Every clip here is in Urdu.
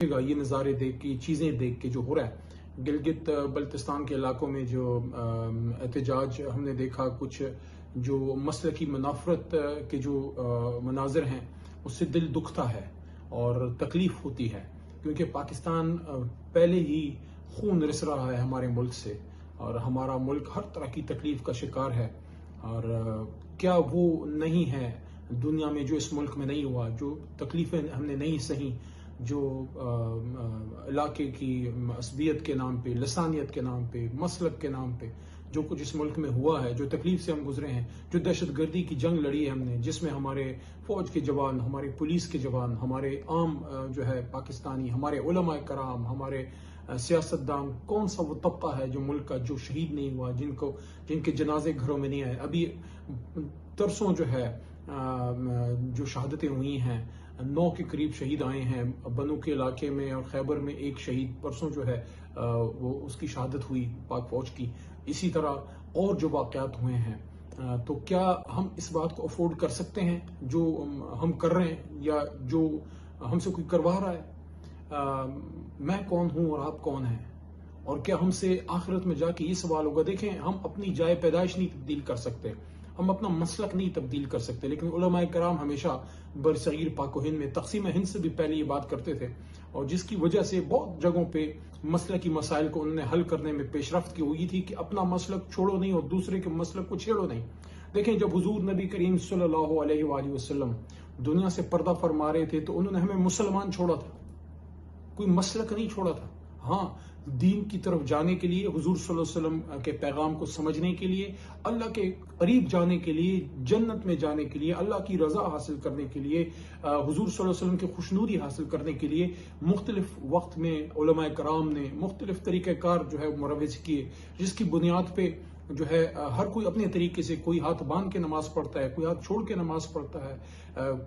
یہ نظارے دیکھ کے، چیزیں دیکھ کے جو ہو رہا ہے گلگت بلتستان کے علاقوں میں، جو احتجاج ہم نے دیکھا، کچھ جو مسلکی منافرت کے جو مناظر ہیں، اس سے دل دکھتا ہے اور تکلیف ہوتی ہے، کیونکہ پاکستان پہلے ہی خون رس رہا ہے ہمارے ملک سے، اور ہمارا ملک ہر طرح کی تکلیف کا شکار ہے۔ اور کیا وہ نہیں ہے دنیا میں جو اس ملک میں نہیں ہوا، جو تکلیفیں ہم نے نہیں سہیں، جو علاقے کی عصبیت کے نام پہ، لسانیت کے نام پہ، مسلک کے نام پہ جو کچھ اس ملک میں ہوا ہے، جو تکلیف سے ہم گزرے ہیں، جو دہشت گردی کی جنگ لڑی ہے ہم نے، جس میں ہمارے فوج کے جوان، ہمارے پولیس کے جوان، ہمارے عام جو ہے پاکستانی، ہمارے علماء کرام، ہمارے سیاستدان، کون سا وہ طبقہ ہے جو ملک کا جو شہید نہیں ہوا، جن کے جنازے گھروں میں نہیں آئے؟ ابھی ترسوں جو ہے جو شہادتیں ہوئی ہیں، 9 کے قریب شہید آئے ہیں بنو کے علاقے میں، اور خیبر میں ایک شہید پرسوں جو ہے وہ اس کی شہادت ہوئی پاک فوج کی۔ اسی طرح اور جو واقعات ہوئے ہیں، تو کیا ہم اس بات کو افورڈ کر سکتے ہیں جو ہم کر رہے ہیں، یا جو ہم سے کوئی کروا رہا ہے؟ میں کون ہوں اور آپ کون ہیں؟ اور کیا ہم سے آخرت میں جا کے یہ سوال ہوگا؟ دیکھیں، ہم اپنی جائے پیدائش نہیں تبدیل کر سکتے، ہم اپنا مسلک نہیں تبدیل کر سکتے، لیکن علماء کرام ہمیشہ برصغیر پاک و ہند میں تقسیم ہند سے بھی پہلے یہ بات کرتے تھے، اور جس کی وجہ سے بہت جگہوں پہ مسلکی مسائل کو انہوں نے حل کرنے میں پیش رفت کی ہوئی تھی کہ اپنا مسلک چھوڑو نہیں اور دوسرے کے مسلک کو چھیڑو نہیں۔ دیکھیں، جب حضور نبی کریم صلی اللہ علیہ وآلہ وسلم دنیا سے پردہ فرما رہے تھے تو انہوں نے ہمیں مسلمان چھوڑا تھا، کوئی مسلک نہیں چھوڑا تھا۔ ہاں، دین کی طرف جانے کے لیے، حضور صلی اللہ علیہ وسلم کے پیغام کو سمجھنے کے لیے، اللہ کے قریب جانے کے لیے، جنت میں جانے کے لیے، اللہ کی رضا حاصل کرنے کے لیے، حضور صلی اللہ علیہ وسلم کی خوشنودی حاصل کرنے کے لیے مختلف وقت میں علماء کرام نے مختلف طریقہ کار جو ہے مروج کیے، جس کی بنیاد پہ جو ہے ہر کوئی اپنے طریقے سے، کوئی ہاتھ باندھ کے نماز پڑھتا ہے، کوئی ہاتھ چھوڑ کے نماز پڑھتا ہے،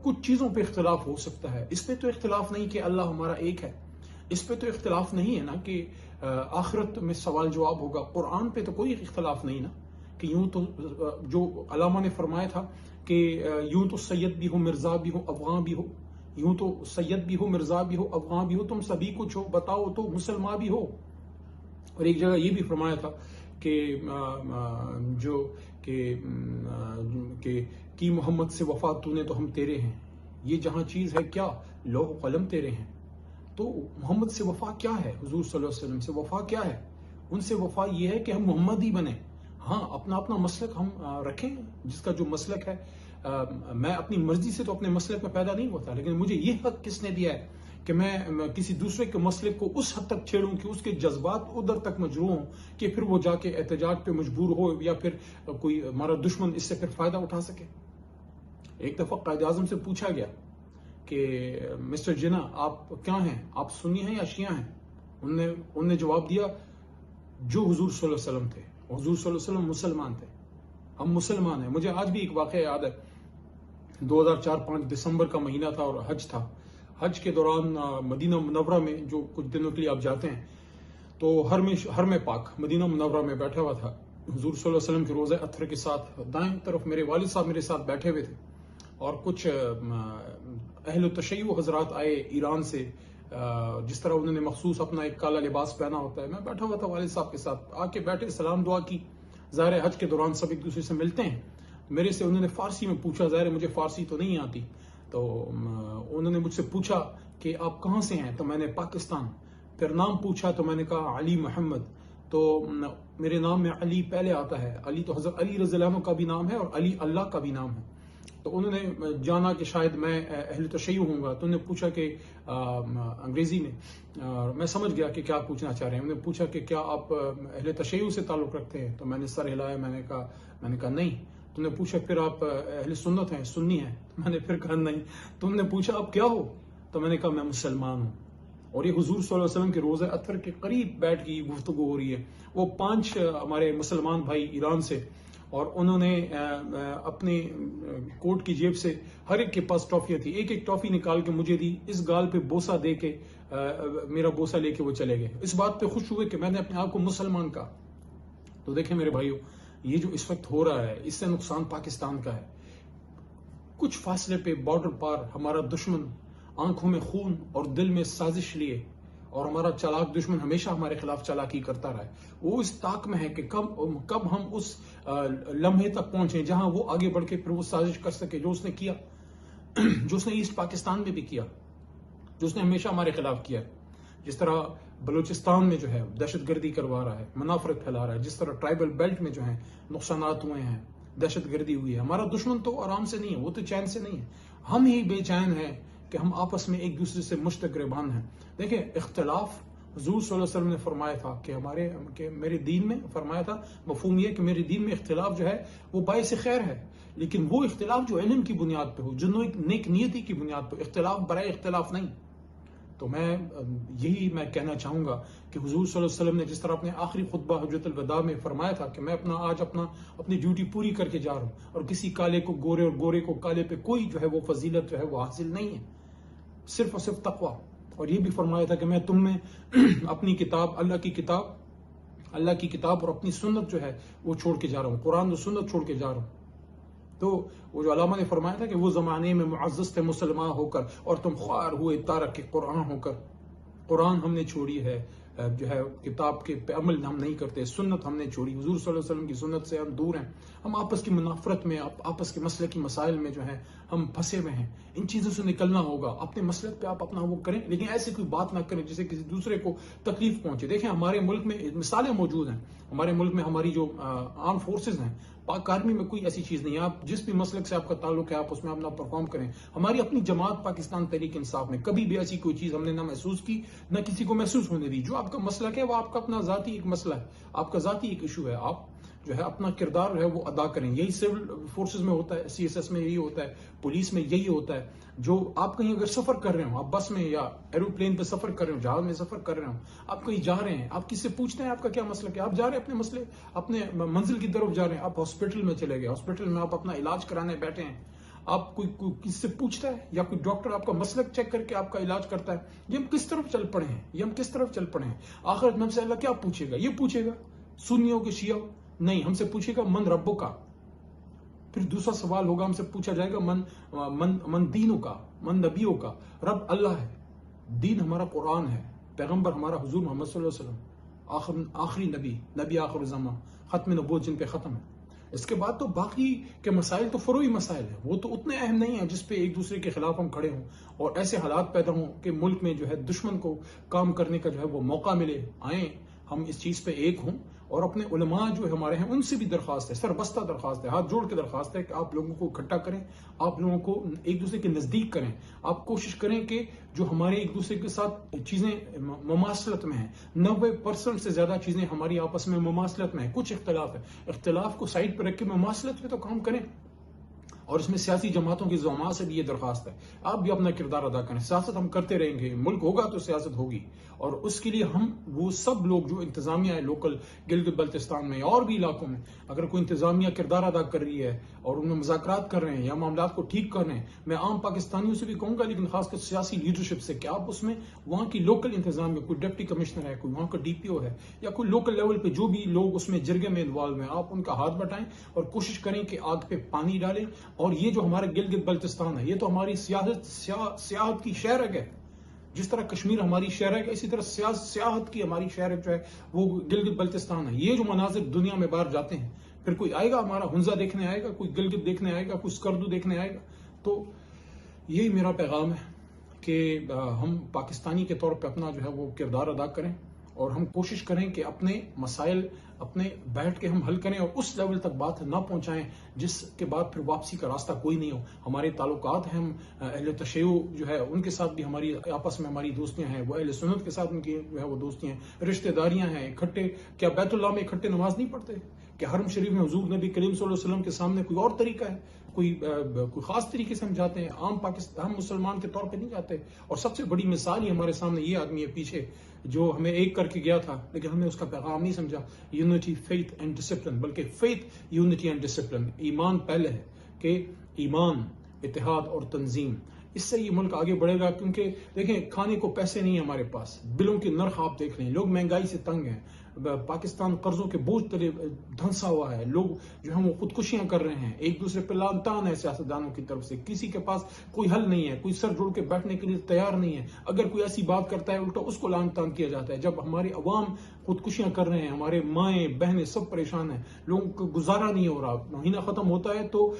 کچھ چیزوں پہ اختلاف ہو سکتا ہے۔ اس پہ تو اختلاف نہیں کہ اللہ ہمارا ایک ہے، اس پہ تو اختلاف نہیں ہے نا کہ آخرت میں سوال جواب ہوگا۔ قرآن پہ تو کوئی اختلاف نہیں نا کہ یوں تو جو علامہ نے فرمایا تھا کہ یوں تو سید بھی ہو، مرزا بھی ہو، افغان بھی ہو، یوں تو سید بھی ہو، مرزا بھی ہو، افغان بھی ہو، تم سبھی کچھ ہو، بتاؤ تو مسلمان بھی ہو۔ اور ایک جگہ یہ بھی فرمایا تھا کہ جو کہ محمد سے وفا تو نے تو ہم تیرے ہیں، یہ جہاں چیز ہے کیا، لوح و قلم تیرے ہیں۔ تو محمد سے وفا کیا ہے؟ حضور صلی اللہ علیہ وسلم سے وفا کیا ہے؟ ان سے وفا یہ ہے کہ ہم محمد ہی بنیں۔ ہاں، اپنا اپنا مسلک ہم رکھیں، جس کا جو مسلک ہے، میں اپنی مرضی سے تو اپنے مسلک میں پیدا نہیں ہوتا، لیکن مجھے یہ حق کس نے دیا ہے کہ میں کسی دوسرے کے مسلک کو اس حد تک چھیڑوں کہ اس کے جذبات ادھر تک مجروح ہوں کہ پھر وہ جا کے احتجاج پہ مجبور ہو، یا پھر کوئی ہمارا دشمن اس سے پھر فائدہ اٹھا سکے۔ ایک دفعہ قائد اعظم سے پوچھا گیا کہ مسٹر جناح آپ کیا ہیں، آپ سنی ہیں یا شیعہ ہیں؟ انہوں نے جواب دیا، جو حضور صلی اللہ علیہ وسلم تھے، حضور صلی اللہ علیہ وسلم مسلمان تھے، ہم مسلمان ہیں۔ مجھے آج بھی ایک واقعہ یاد ہے، 2004-5 دسمبر کا مہینہ تھا اور حج تھا۔ حج کے دوران مدینہ منورہ میں جو کچھ دنوں کے لیے آپ جاتے ہیں تو حرم پاک مدینہ منورہ میں بیٹھا ہوا تھا، حضور صلی اللہ علیہ وسلم کے روضہ اطہر کے ساتھ دائیں طرف میرے والد صاحب میرے ساتھ بیٹھے ہوئے تھے، اور کچھ اہل تشیع حضرات آئے ایران سے، جس طرح انہوں نے مخصوص اپنا ایک کالا لباس پہنا ہوتا ہے۔ میں بیٹھا ہوا تھا والد صاحب کے ساتھ، آ کے بیٹھے، سلام دعا کی۔ ظاہر حج کے دوران سب ایک دوسرے سے ملتے ہیں، میرے سے انہوں نے فارسی میں پوچھا، ظاہر مجھے فارسی تو نہیں آتی، تو انہوں نے مجھ سے پوچھا کہ آپ کہاں سے ہیں؟ تو میں نے پاکستان۔ پھر نام پوچھا تو میں نے کہا علی محمد، تو میرے نام میں علی پہلے آتا ہے، علی تو حضرت علی رضی اللہ عنہ کا بھی نام ہے اور علی اللہ کا بھی نام ہے۔ تو انہوں نے جانا کہ شاید میں اہل تشیع ہوں گا، تو انہوں نے پوچھا کہ انگریزی میں، میں سمجھ گیا کہ کیا پوچھنا چاہ رہے ہیں۔ انہوں نے پوچھا کہ کیا آپ اہل تشیع سے تعلق رکھتے ہیں؟ تو میں نے سر ہلایا، میں نے کہا نہیں۔ تو انہوں نے پوچھا پھر آپ اہل سنت ہیں، سنی ہیں؟ تو میں نے پھر کہا نہیں۔ تو انہوں نے پوچھا آپ کیا ہو؟ تو میں نے کہا میں مسلمان ہوں۔ اور یہ حضور صلی اللہ علیہ وسلم کے روضہ اطہر کے قریب بیٹھ کے گفتگو ہو رہی ہے۔ وہ 5 ہمارے مسلمان بھائی ایران سے، اور انہوں نے اپنے کوٹ کی جیب سے، ہر ایک کے پاس ٹافیاں تھی، ایک ایک ٹافی نکال کے مجھے دی، اس گال پہ بوسہ دے کے میرا بوسہ لے کے وہ چلے گئے، اس بات پہ خوش ہوئے کہ میں نے اپنے آپ کو مسلمان کہا۔ تو دیکھیں میرے بھائیو، یہ جو اس وقت ہو رہا ہے، اس سے نقصان پاکستان کا ہے۔ کچھ فاصلے پہ بارڈر پار ہمارا دشمن آنکھوں میں خون اور دل میں سازش لیے اور ہمارا چالاک دشمن ہمیشہ ہمارے خلاف چالاکی کرتا رہا ہے، وہ اس طاق میں ہے کہ کب ہم اس لمحے تک پہنچیں جہاں وہ آگے بڑھ کے پھر وہ سازش کر سکے جو اس نے کیا، جو اس نے ایسٹ پاکستان میں بھی کیا، جو اس نے ہمیشہ ہمارے خلاف کیا. جس طرح بلوچستان میں جو ہے دہشت گردی کروا رہا ہے، منافرت پھیلا رہا ہے، جس طرح ٹرائبل بیلٹ میں جو ہے نقصانات ہوئے ہیں، دہشت گردی ہوئی ہے. ہمارا دشمن تو آرام سے نہیں ہے، وہ تو چین سے نہیں ہے، ہم ہی بے چین ہیں کہ ہم آپس میں ایک دوسرے سے مشترک گریبان ہیں. دیکھیں اختلاف، حضور صلی اللہ علیہ وسلم نے فرمایا تھا کہ میرے دین میں فرمایا تھا، مفہوم یہ کہ میرے دین میں اختلاف جو ہے وہ باعث خیر ہے، لیکن وہ اختلاف جو علم کی بنیاد پہ ہو، جو نیک نیتی کی بنیاد پہ، اختلاف برائے اختلاف نہیں. تو یہی میں کہنا چاہوں گا کہ حضور صلی اللہ علیہ وسلم نے جس طرح اپنے آخری خطبہ حجۃ الوداع میں فرمایا تھا کہ میں آج اپنی ڈیوٹی پوری کر کے جا رہا ہوں، اور کسی کالے کو گورے اور گورے کو کالے پہ کوئی جو ہے وہ فضیلت جو ہے وہ حاصل نہیں ہے، صرف اور صرف تقویٰ. اور یہ بھی فرمایا تھا کہ میں تم میں اپنی کتاب، اللہ کی کتاب اور اپنی سنت جو ہے وہ چھوڑ کے جا رہا ہوں، قرآن و سنت چھوڑ کے جا رہا ہوں. تو وہ جو علامہ نے فرمایا تھا کہ وہ زمانے میں معزز تھے مسلمان ہو کر اور تم خوار ہوئے تارک قرآن ہو کر. قرآن ہم نے چھوڑی ہے، جو ہے کتاب کے پہ عمل ہم نہیں کرتے، سنت ہم نے چھوڑی، حضور صلی اللہ علیہ وسلم کی سنت سے ہم دور ہیں. ہم آپس کی منافرت میں، آپس کے مسئلے کی مسائل میں جو ہے ہم پھنسے ہوئے ہیں. ان چیزوں سے نکلنا ہوگا. اپنے مسلک پہ آپ اپنا وہ کریں، لیکن ایسی کوئی بات نہ کریں جسے کسی دوسرے کو تکلیف پہنچے. دیکھیں ہمارے ملک میں مثالیں موجود ہیں، ہمارے ملک میں ہماری جو آرم فورسز ہیں، پاک آرمی میں کوئی ایسی چیز نہیں ہے. آپ جس بھی مسلک سے آپ کا تعلق ہے آپ اس میں اپنا پرفارم کریں. ہماری اپنی جماعت پاکستان تحریک انصاف میں کبھی بھی ایسی کوئی چیز ہم نے نہ محسوس کی نہ کسی کو محسوس ہونے دی. جو آپ کا مسلک ہے وہ آپ کا اپنا ذاتی ایک مسئلہ ہے، آپ کا ذاتی ایک ایشو ہے. آپ جو ہے اپنا کردار ہے وہ ادا کریں. یہی سول فورسز میں ہوتا ہے، CSS میں یہی ہوتا ہے، پولیس میں یہی ہوتا ہے. جو آپ کہیں اگر سفر کر رہے ہوں، آپ بس میں یا ایروپلین پہ سفر کر رہے ہوں، جہاز میں سفر کر رہے ہوں، آپ کہیں جا رہے ہیں، آپ کس سے پوچھتے ہیں آپ کا کیا مسئلہ ہے؟ آپ جا رہے ہیں اپنے مسئلے، اپنے منزل کی طرف جا رہے ہیں. آپ ہاسپٹل میں چلے گئے، ہاسپٹل میں آپ اپنا علاج کرانے بیٹھے ہیں، آپ کوئی کس سے پوچھتا ہے یا کوئی ڈاکٹر آپ کا مسلک چیک کر کے آپ کا علاج کرتا ہے؟ یہ ہم کس طرف چل پڑے ہیں، یہ ہم کس طرف چل پڑے ہیں؟ آخرت میں ہم سے اللہ کیا پوچھے گا؟ یہ پوچھے گا سنیوں کے شیعہ نہیں، ہم سے پوچھے گا من ربوں کا. پھر دوسرا سوال ہوگا، ہم سے پوچھا جائے گا من دینوں کا، من نبیوں کا. رب اللہ ہے، دین ہمارا قرآن ہے، پیغمبر ہمارا حضور محمد صلی اللہ علیہ وسلم، آخری نبی آخر الزمان، ختم نبوت جن پہ ختم ہے. اس کے بعد تو باقی کے مسائل تو فروعی مسائل ہیں، وہ تو اتنے اہم نہیں ہیں جس پہ ایک دوسرے کے خلاف ہم کھڑے ہوں اور ایسے حالات پیدا ہوں کہ ملک میں جو ہے دشمن کو کام کرنے کا جو ہے وہ موقع ملے. آئیں ہم اس چیز پہ ایک ہوں، اور اپنے علماء جو ہمارے ہیں ان سے بھی درخواست ہے، سربستہ درخواست ہے، ہاتھ جوڑ کے درخواست ہے کہ آپ لوگوں کو اکٹھا کریں، آپ لوگوں کو ایک دوسرے کے نزدیک کریں. آپ کوشش کریں کہ جو ہمارے ایک دوسرے کے ساتھ چیزیں مماثلت میں ہیں، 90% سے زیادہ چیزیں ہماری آپس میں مماثلت میں ہیں. کچھ اختلاف ہے، اختلاف کو سائڈ پہ رکھ کے مماثلت پہ تو کام کریں. اور اس میں سیاسی جماعتوں کی زعماء سے بھی یہ درخواست ہے، آپ بھی اپنا کردار ادا کریں. سیاست ہم کرتے رہیں گے، ملک ہوگا تو سیاست ہوگی، اور اس کے لیے ہم وہ سب لوگ جو انتظامیہ ہے لوکل گلگت بلتستان میں اور بھی علاقوں میں، اگر کوئی انتظامیہ کردار ادا کر رہی ہے اور ان میں مذاکرات کر رہے ہیں یا معاملات کو ٹھیک کر رہے ہیں، میں عام پاکستانیوں سے بھی کہوں گا، لیکن خاص کر سیاسی لیڈرشپ سے، کہ آپ اس میں وہاں کی لوکل انتظامیہ، کوئی ڈپٹی کمشنر ہے، کوئی وہاں کا DPO ہے، یا کوئی لوکل لیول پہ جو بھی لوگ اس میں جرگے میں انوالو ہیں، آپ ان کا ہاتھ بٹائیں اور کوشش کریں کہ آگ پہ پانی ڈالیں. اور یہ جو ہمارے گلگت بلتستان ہے، یہ تو ہماری سیاحت کی شہرگ ہے. جس طرح کشمیر ہماری شہرگ ہے، اسی طرح سیاحت کی ہماری شہرگ جو ہے وہ گلگت بلتستان ہے. یہ جو مناظر دنیا میں باہر جاتے ہیں، پھر کوئی آئے گا ہمارا ہنزا دیکھنے آئے گا، کوئی گلگت دیکھنے آئے گا، کوئی سکردو دیکھنے آئے گا. تو یہی میرا پیغام ہے کہ ہم پاکستانی کے طور پہ اپنا جو ہے وہ کردار ادا کریں، اور ہم کوشش کریں کہ اپنے مسائل اپنے بیٹھ کے ہم حل کریں، اور اس لیول تک بات نہ پہنچائیں جس کے بعد پھر واپسی کا راستہ کوئی نہیں ہو. ہمارے تعلقات ہیں، ہم اہل تشیع جو ہے ان کے ساتھ بھی ہماری آپس میں ہماری دوستیاں ہیں، وہ اہل سنت کے ساتھ ان کی جو ہے وہ دوستیاں ہیں، رشتہ داریاں ہیں. اکٹھے کیا بیت اللہ میں اکٹھے نماز نہیں پڑھتے؟ کہ حرم شریف میں حضور نبی کریم صلی اللہ علیہ وسلم کے سامنے کوئی اور طریقہ ہے؟ کوئی خاص طریقے سے ہم جاتے ہیں؟ عام ہم مسلمان کے طور پہ نہیں جاتے. اور سب سے بڑی مثال ہی ہمارے سامنے یہ آدمی ہے پیچھے، جو ہمیں ایک کر کے گیا تھا، لیکن ہم نے اس کا پیغام نہیں سمجھا. یونٹی، فیتھ اینڈ ڈسپلن، بلکہ فیتھ، یونٹی اینڈ ڈسپلن. ایمان پہلے ہے، کہ ایمان، اتحاد اور تنظیم، اس سے یہ ملک آگے بڑھے گا. کیونکہ دیکھیں کھانے کو پیسے نہیں ہیں ہمارے پاس، بلوں کے نرخ آپ دیکھ لیں، لوگ مہنگائی سے تنگ ہیں. پاکستان قرضوں کے بوجھ تلے دھنسا ہوا ہے، لوگ جو ہیں وہ خودکشیاں کر رہے ہیں، ایک دوسرے پہ لعن طعن ہے سیاستدانوں کی طرف سے، کسی کے پاس کوئی حل نہیں ہے، کوئی سر جوڑ کے بیٹھنے کے لیے تیار نہیں ہے، اگر کوئی ایسی بات کرتا ہے الٹا اس کو لعن طعن کیا جاتا ہے۔ جب ہمارے عوام خودکشیاں کر رہے ہیں، ہمارے مائیں بہنیں سب پریشان ہیں، لوگوں کو گزارا نہیں ہو رہا، مہینہ ختم ہوتا ہے تو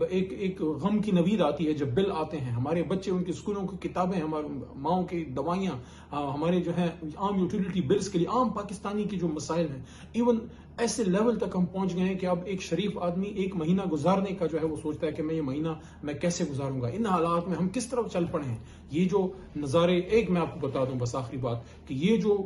ایک غم کی نوید آتی ہے جب بل آتے ہیں، ہمارے بچے ان کی اسکولوں کی کتابیں، ہمارے ماؤں کی دوائیاں، ہمارے جو ہیں عام یوٹیلیٹی بلز کے لیے، عام پاکستانی کی جو مسائل ہیں، ایون ایسے لیول تک ہم پہنچ گئے ہیں کہ اب ایک شریف آدمی ایک مہینہ گزارنے کا جو ہے وہ سوچتا ہے کہ میں یہ مہینہ میں کیسے گزاروں گا۔ ان حالات میں ہم کس طرف چل پڑے ہیں؟ یہ جو نظارے، ایک میں آپ کو بتا دوں بس آخری بات، کہ یہ جو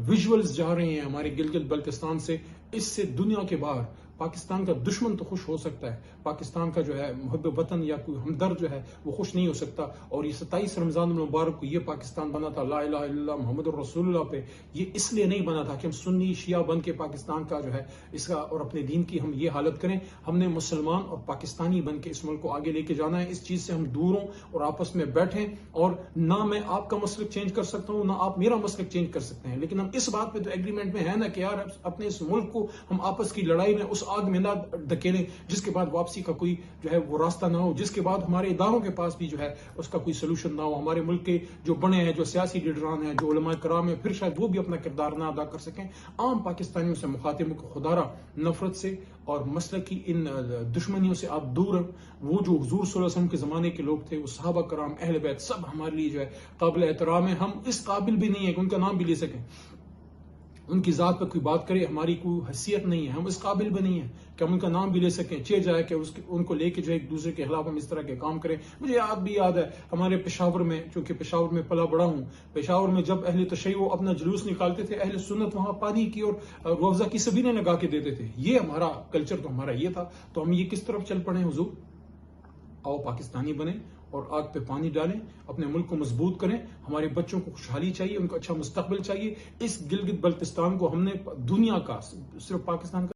ویژولز جا رہے ہیں ہمارے گلگت بلتستان سے، اس سے دنیا کے باہر پاکستان کا دشمن تو خوش ہو سکتا ہے، پاکستان کا جو ہے محب وطن یا کوئی ہمدرد جو ہے وہ خوش نہیں ہو سکتا۔ اور یہ 27 رمضان المبارک کو یہ پاکستان بنا تھا لا الہ الا اللہ محمد الرسول اللہ پہ، یہ اس لیے نہیں بنا تھا کہ ہم سنی شیعہ بن کے پاکستان کا جو ہے اس کا اور اپنے دین کی ہم یہ حالت کریں۔ ہم نے مسلمان اور پاکستانی بن کے اس ملک کو آگے لے کے جانا ہے، اس چیز سے ہم دور ہوں اور آپس میں بیٹھیں، اور نہ میں آپ کا مسلک چینج کر سکتا ہوں، نہ آپ میرا مسلک چینج کر سکتے ہیں، لیکن ہم اس بات پہ تو ایگریمنٹ میں ہے نا کہ یار اپنے اس ملک کو ہم آپس کی لڑائی میں اس آگ میں نہ دھکیلیں جس کے بعد واپسی کا کوئی جو ہے وہ راستہ نہ ہو، جس کے بعد ہمارے اداروں کے پاس بھی جو ہے اس کا کوئی سلوشن نہ ہو، ہمارے ملک کے جو بنے ہیں، جو سیاسی لیڈران ہیں، جو علماء کرام ہیں، پھر شاید وہ بھی اپنا کردار نہ ادا کر سکیں۔ عام پاکستانیوں سے مخاطبوں کو خدارہ نفرت سے اور مسلکی ان دشمنیوں سے آپ دور ہیں۔ وہ جو حضور صلی اللہ علیہ وسلم کے زمانے کے لوگ تھے، وہ صحابہ کرام، اہل بیت، سب ہمارے لیے جو ہے قابل احترام ہے، ہم اس قابل بھی نہیں ہیں کہ ان کا نام بھی لے سکیں، ان کی ذات پر کوئی بات کرے، ہماری کوئی حیثیت نہیں ہے، ہم اس قابل بھی نہیں ہیں کہ ہم ان کا نام بھی لے سکیں، جائے کہ ان کو لے کے جو ایک دوسرے کے خلاف ہم اس طرح کے کام کریں۔ مجھے یاد ہے ہمارے پشاور میں، چونکہ پشاور میں پلا بڑا ہوں، پشاور میں جب اہل تشیع اپنا جلوس نکالتے تھے، اہل سنت وہاں پانی کی اور روح افزا کی سبیلیں لگا کے دیتے تھے۔ یہ ہمارا کلچر تو ہمارا یہ تھا، تو ہم یہ کس طرف چل پڑے حضور؟ آؤ پاکستانی بنیں اور آگ پہ پانی ڈالیں، اپنے ملک کو مضبوط کریں، ہمارے بچوں کو خوشحالی چاہیے، ان کو اچھا مستقبل چاہیے۔ اس گلگت بلتستان کو ہم نے دنیا کا، صرف پاکستان کا